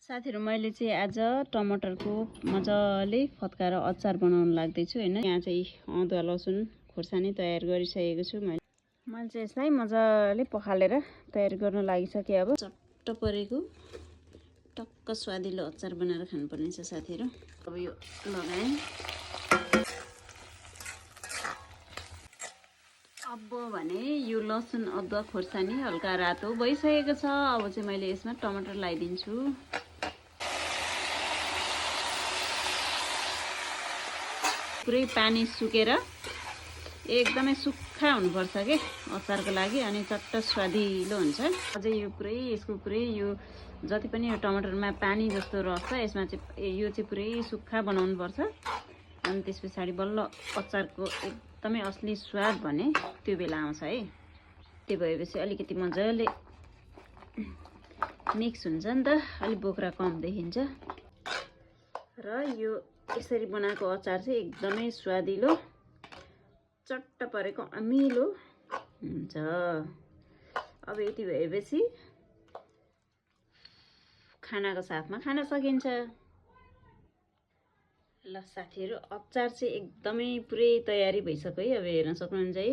साथीहरु मैले चाहिँ आज टमाटरको मजाले फतकाएर अचार बनाउन लाग्दैछु हैन। यहाँ चाहिँ अदुवा लसुन खोर्सानी तयार गरिसकेको छु। मैले चाहिँ यसलाई मजाले पखालेर तयार गर्न लागिसके। अब चट्ट परेको टक्क स्वादिलो अचार बनाएर खानुपर्ने छ साथीहरु। अब यो लगाएँ। अब भने यो लसुन अदुवा खोर्सानी हल्का रातो भइसकेको छ। अब चाहिँ मैले यसमा टमाटर लगाइदिन्छु। पुरै पानी सुकेर एकदमै सुक्खा हुनुपर्छ के अचारको लागि, अनि चट्ट स्वादिलो हुन्छ। अझै यो पुरै यसको पुरै यो जति पनि यो टमाटरमा पानी जस्तो रहन्छ यसमा चाहिँ यो चाहिँ पुरै सुक्खा बनाउनु पर्छ। अनि त्यसपछि बल्ल अचारको एकदमै असली स्वाद भने त्यो बेला आउँछ है। त्यो भएपछि अलिकति मजाले मिक्स हुन्छ नि त, अलि बोक्रा कम देखिन्छ। र यो यसरी बनाएको अचार चाहिँ एकदमै स्वादिलो चट्ट परेको अमिलो हुन्छ। अब यति भएपछि खानाको साथमा खान सकिन्छ। ल साथीहरु, अचार चाहिँ एकदमै पुरै तयारी भइसक्यो है। अब हेर्न सक्नुहुन्छ है,